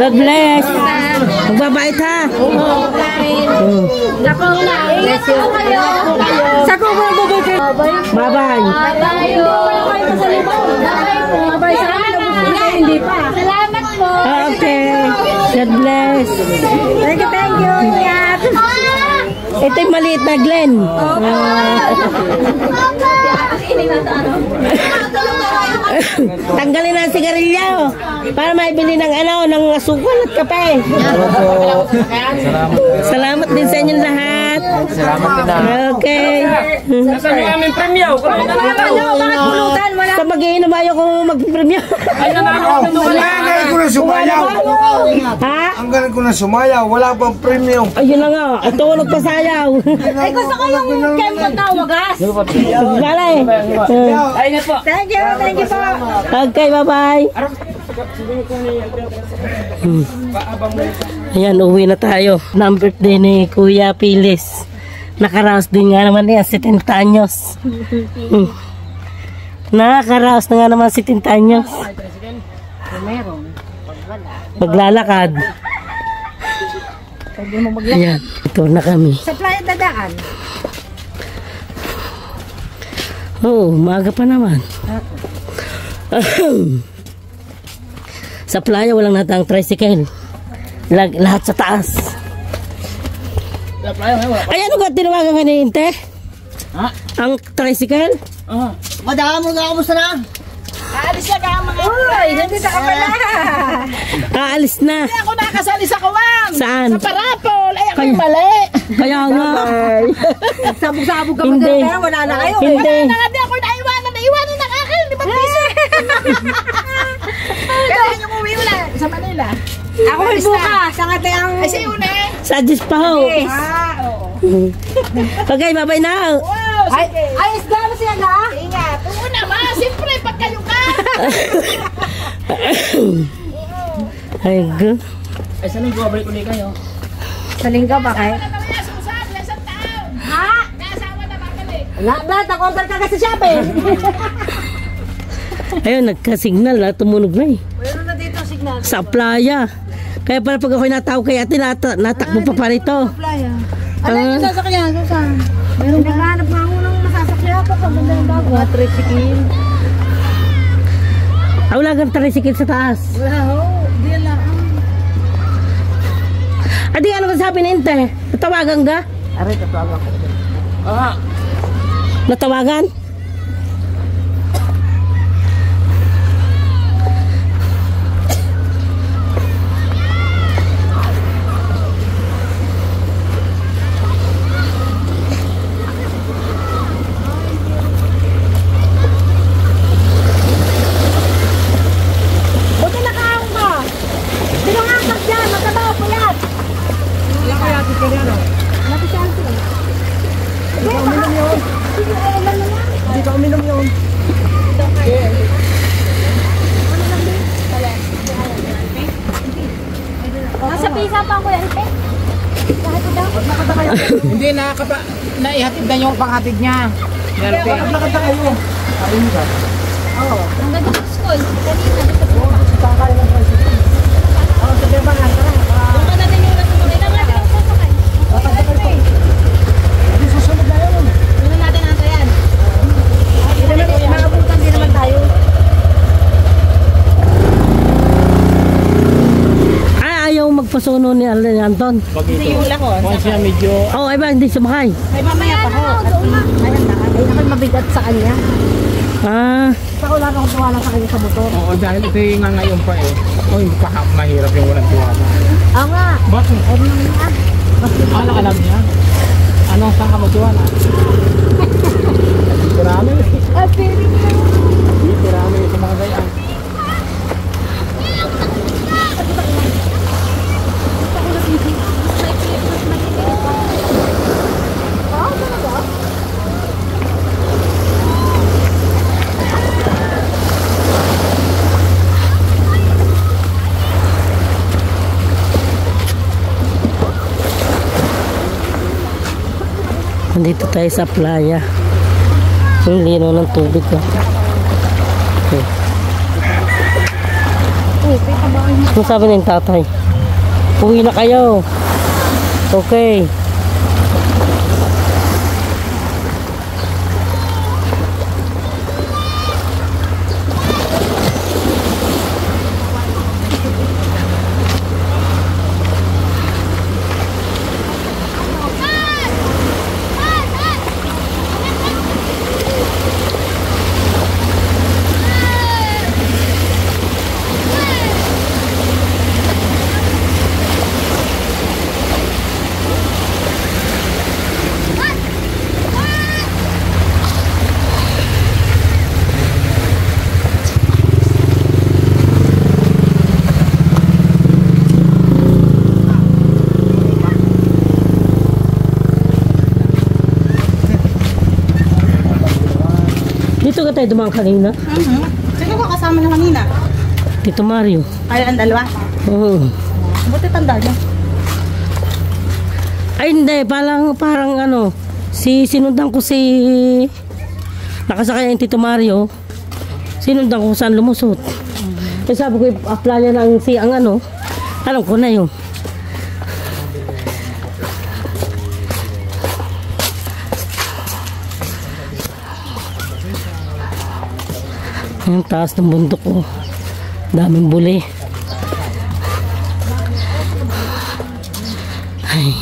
God bless. Magbabait ha. Bye-bye. Salamat po. Okay. God bless. Thank you. Ito yung maliit na Glenn. Tanggalin na ang sigarilyo para maibili ng ng asukal at kape. Salamat din sa inyong lahat. Salamat din na. Okay. Nasaan yung aming premyo? Sa mag-iinom ayaw ko mag-premyo. Ang ko na sumayaw. Ha? Ang galing ko na sumayaw. Wala pang premyo. Ayun na nga. Ito nagpasayaw. Ay, gusto ko yung kempo na wagas. Balay. Ayun po. Thank you po. Okay, bye-bye. Ayan, uwi na tayo. Ng birthday ni Kuya Pilis. Nakaraos din nga naman niya, 70 anyos. Nakaraos na nga naman 70 anyos. Maglalakad. Ayan, ito na kami. Sa playa dadaan. Oo, maaga pa naman. Sa playa walang natang tricycle. Lahat sa taas. Ay, ano ka tinawagan ka ni Inte? Ha? Ang tricycle? Madama mo nga, kamusta na? Aalis na ka mga uy, nandito ka pala. Aalis na. Ako nakasali sa kawang. Saan? Sa parapol. Ay, ako yung mali. Kaya nga. Sabog-sabog ka Hindi. magkaya, wala na kayo. Hindi. Wala na nga, di ako naiwanan ng akin. Di ba piso? Kailan yung umuwi wala sa Manila? Ako may bukas. Sa ngati ang... Ay, siya yun eh. Sa Diyos pa ho. Oo. Okay, bye-bye na. Wow, sige. Ay, isda mo siya na? Ingat. Oo naman, siyempre, pag kayo ka. Ay, good. Ay, saan yung bumabalik ulit kayo? Sa linggo ba kayo? Ha? Kasawa na babalik. Wala, tak-order ka kasi shopping. Ayun, nagka-signal na. Tumunog na eh. Meron na dito signal. Sa playa. Kaya pala pag ako'y natawag kay ate, natakbo pa pa rito. Playa. Ano yung sasakyan? Susan? Meron ba? Naghanap nga ako ng masasakyan pa sa banda ng bago. Mga tricycle. Wala kang tricycle sa taas. Wala ho. Di lang. Adi, ano ka sabi ni Inte? Natawagan ka? Aray, tatawagan ko. Natawagan? Buti nakaahon ka. Pinangasak dyan. Magkabaw po yan. Wala kaya si Keriano? Wala ko siya ang sila. Hindi ka uminom yun. Hindi ka uminom yun. Nasa pisa pa ako yan, eh. Hindi, naihatid na yung panghatid niya. Naglakad na kayo. Ayun ka. Oo. Ang ganda sa school. Kanina. Sige ba nga? Doon ka natin yung nasunod. Ilan natin ang sasakay? Hindi susunod na yun. Doon natin nato yan. Maabutan din naman tayo. Ayaw magpasuno ni Anton. Hindi yung lako. Kung siya medyo... Oh, ay ba, hindi sumakay. Ay, mamaya pa ho. Ay, naman mabigat sa kanya. Sa wala na akong tuwala sa kanya sa motor. Oo, dahil ito yung nga ngayon pa eh. Oh, hindi pa mahirap yung walang tiwala. Oo nga. Bakit? Ay, mamaya. Ano alam niya? Ano, saan ka magtiwala? Marami. Ay, piling mo. Marami sa mga gayaan. Nandito tayo sa playa. Ang lino ng tubig ko. Okay. Ano sabi ng tatay? Uwi na kayo. Okay. Dito ka tayo dumaan kanina? Sino ko kasama niyo kanina? Tito Mario. Kayo ang dalawa? Oo. Buti tanda niyo. Ay hindi, parang ano, sinundan ko si nakasakay yung Tito Mario. Sinundan ko kung saan lumusot. Kaya sabi ko, apply niya ng ang ano, alam ko na yun. Yung taas ng bundok ko. Daming buli. Ay.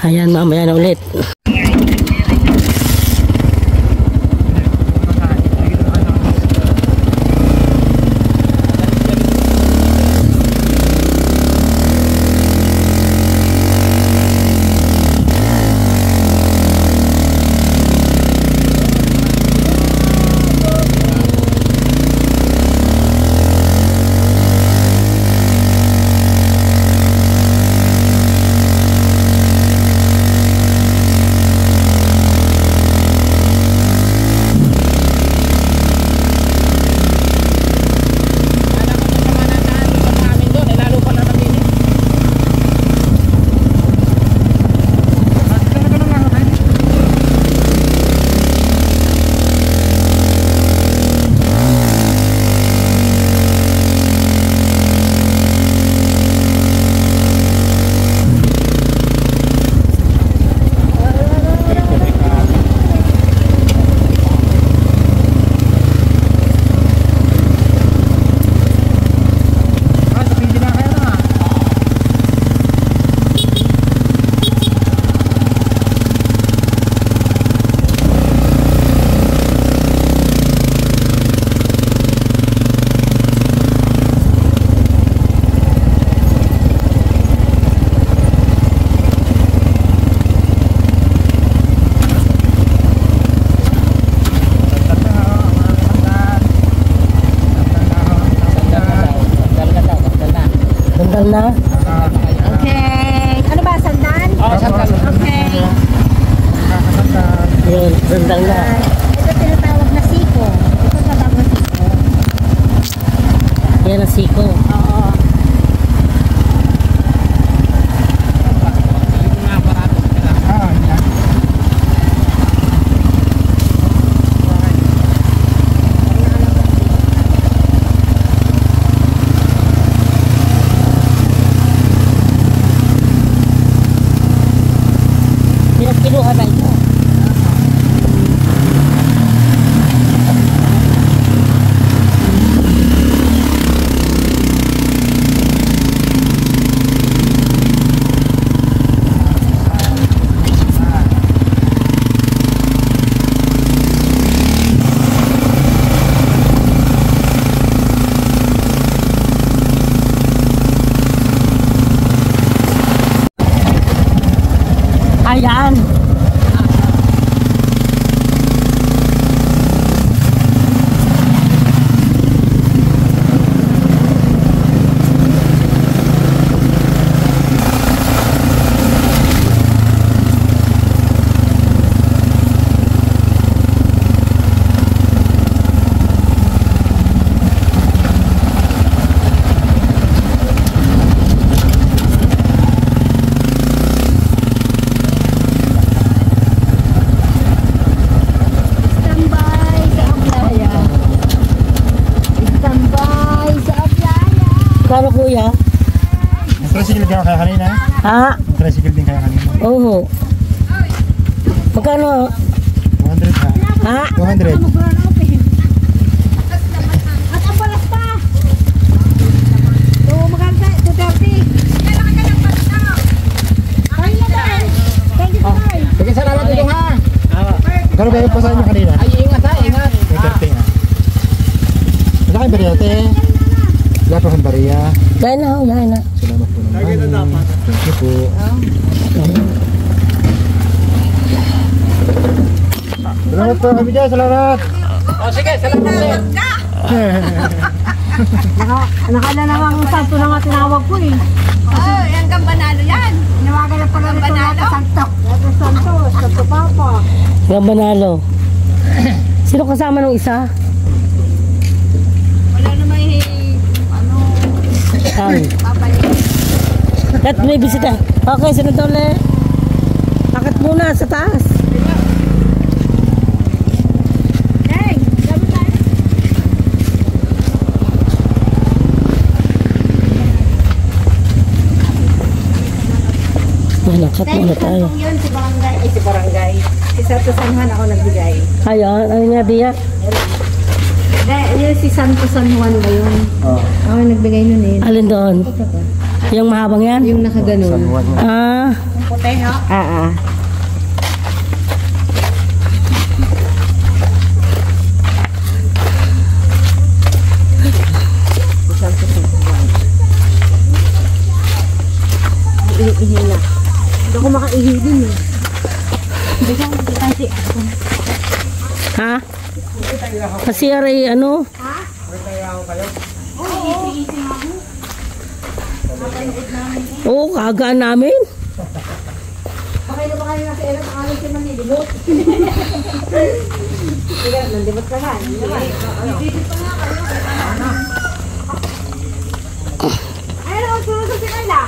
Ayan, mamaya na ulit. Sandal na. Okay. Ano ba, sandan? Sandal. Okay. Yun, sandal na. Ito tinatawag na siko. Ito tinatawag na siko. Yan ang siko. Oo. Kinuha na ito. Magkano kuya? Ang tricycle din kaya kanina? Ha? Ang tricycle din kaya kanina? Oo. Magkano? 200 ha? Ha? 200. At ang palas pa. So, maganda, 230. Ay, na dahil. Thank you, sir. Sige, salamat dito ha. Magkano kayo pa sa inyo kanina? Ay, ingat ha, ingat. 230 ha? Wala kayong bariya ate? Wala pa kayong bariya? Yain na, yain na. Salamat po naman. Thank you po. Salamat po kami dyan, salamat! O sige, salamat din. Nakala naman kung santo na nga tinawag ko eh. Oh, yan Gambanalo yan. Tinawagan na pala nito Banalo? na santo. Ito santo, santo papa. Gambanalo. Sino kasama nung isa? Wala naman ano, Ang. babalik. At may bisita. Okay, sunod ulit. Bakit muna sa taas? Hey, sabi tayo. Malakat muna tayo. Yun, si Barangay. Ay, si Barangay. Si Santo San Juan ako nagbigay. Ayun, ano nga diya? Yun si Santo San Juan ba yun? Ako nagbigay nun eh. Alin doon? Yung mahabang yan? Yung nakaganon. Ah, Puti, no? Ah. Ihi na. Hindi ako makaihi din eh. Bigyan mo kita si ha? Kasi aray, ano? Oo, kagaan namin. Okay na ba kayo nasa erat ang aling si Manilibot? Sige, nandibot ka man. Ay, ano, susunod si Carla.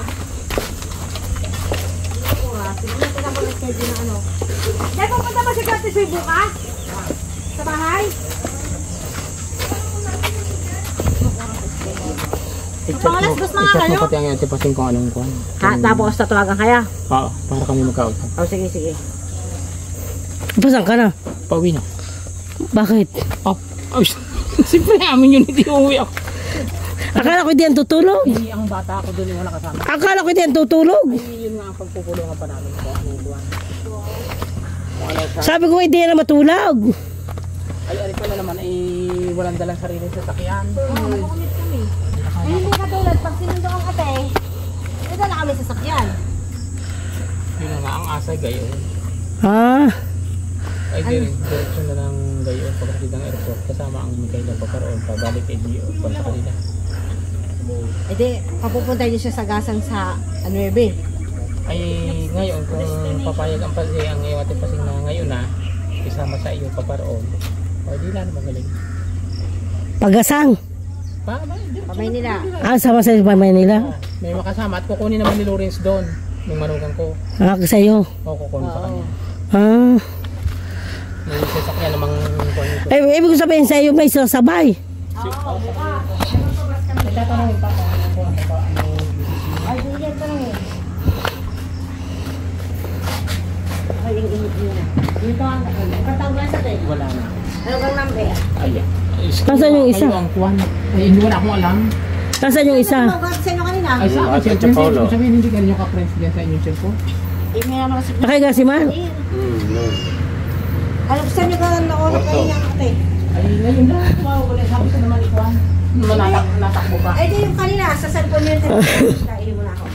Dahil pupunta ba si Kati Soy bukas? Sa bahay? Pangalas dos mga kayo? Pati ang itipasin kung anong kuhan. Ha, tapos tatawagan kaya? Oo, para kami magkausap. Oh, sige. Pasan ka na? Pauwi na. Bakit? Oh, siyempre amin yun, hindi uuwi ako. Akala ko hindi yan tutulog. Hindi ang bata ako doon yung wala kasama. Akala ko hindi yan tutulog. Yun nga ang pagpupulungan pa namin ko anong buwan. Sabi ko hindi yan na matulog. Ay pala naman ay walang dalang sariling sasakyan. Ay, hindi katulad. Pag sinundo ang ate, ito na kami sasakyan. Yun na nga ang asay gayon. Ah, Ay direksyon na ng gayon pagkatid ng airport kasama ang Mikaela Paparoon pabalik kay Dio pa sa kanila. E di, papupunta niyo siya sa gasang sa 9. Ay ngayon kung papayag ang pasi ang iyong ating pasing na ngayon na isama sa iyo Paparoon. O di na magaling. pagasang. Pamay nila. Ah, sama sa pamay nila. May makasama at kukunin naman ni Lawrence doon yung manugang ko. Ah, sa'yo. O kukunin sa kanya. Ah. May sasakyan namang kukunin ko. Eh, ibig sabihin sa'yo may sasabay. Tatanungin pa kung ano ba Ay, hindi yan tanongin. Ay, dito ang katawag sa tayo. wala na. Ano bang number? Ay, Nasaan yung isa? Kayo ang kuwan. Ay, hindi wala akong alam. Nasaan yung isa? Tumawag sa inyo kanina. Ay, sa akin, cellphone. Hindi, ibig sabihin, hindi ka rin yung ka-friends din sa inyong cellphone. Eh, may ano kasi. Nakaiga si Man. Alam ko sa inyo ka naorok kayo niya ate. Ay, ngayon na. Wala, sabi ko naman ikuan. Natakbo pa. Ay, di yung kanina, sa cellphone niyo. Kainin mo na ako.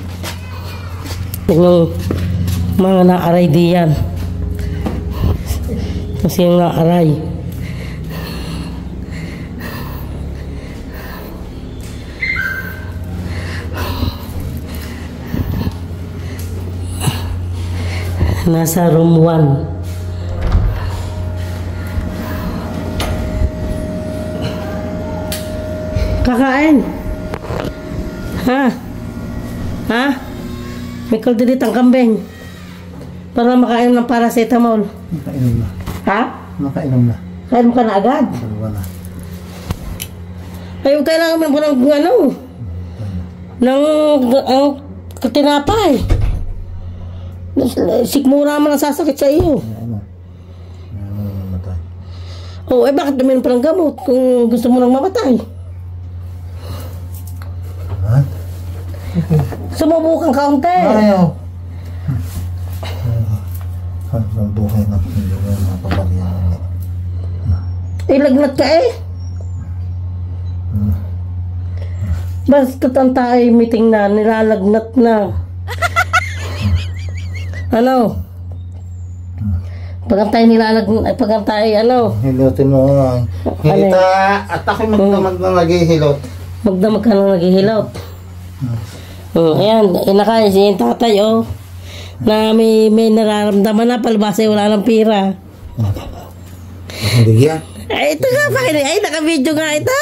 Yung mga naaray diyan. Kasi yung naaray. Nasa room 1. Kakain. Ha? Ha? May kaldirit ang kambing. Para makain ng paracetamol. Nakainom na. Ha? Nakainom na. Kain mo ka na agad. Dalawa na. Ay, kailangan mo ng ano. ang tinapay. Sikmura man ang sasakit sa iyo. Ano? Mamatay. Oh, eh bakit uminom pa ng gamot kung gusto mo nang mamatay? Ha? Sumubukang kaunti. Ayaw. Ang buhay na hindi mo mapapagyan. Ilagnat ka eh. Basta ang tayo meeting na, nilalagnat na. Ano? Pag ang tayo nilalagnat, pag ang tayo ano? Hilutin mo nga. Hilita! At ako'y magdamag na naghihilot. Magdamag ka nang naghihilot. Ayan, inakay si tatay oh. Na may nararamdaman na palbasa wala ng pira. Hindi yan. Ay, ito nga pa. Ay, naka-video nga ito.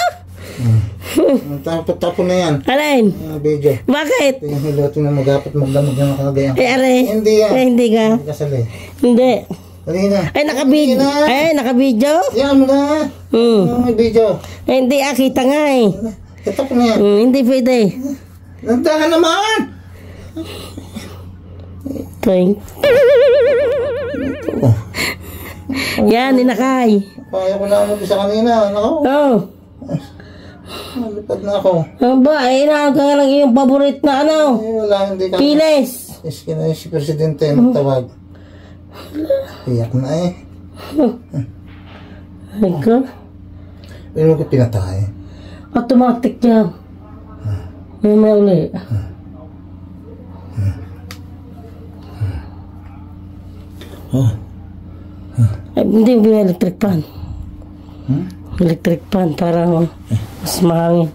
Tapos na yan. Alin? Yung video. Bakit? Yung hilutin na magapat magdamag na nakagayan. Eh, are. Hindi yan. Eh, hindi ka. Hindi kasali. Hindi. Dali na. Ay, naka-video. Ay, naka-video? Yan mo na. Yung video. Eh, hindi, kita nga eh. Tapos na yan. Hindi pwede. Nagdahan naman! Twing. Yan, inakay. Kaya ko na sa kanina. Nako. Oh. Lipad na ako. Aba, eh, inaagay nga lang yung paborit na ano. Eh, wala, hindi ka. Piles. Iski na si Presidente nagtawag. Iyak na eh. Ay ka. Pero ko pinatay. Automatic yan. May uli. Ay, hindi may electric fan. Electric fan para mas mahangin.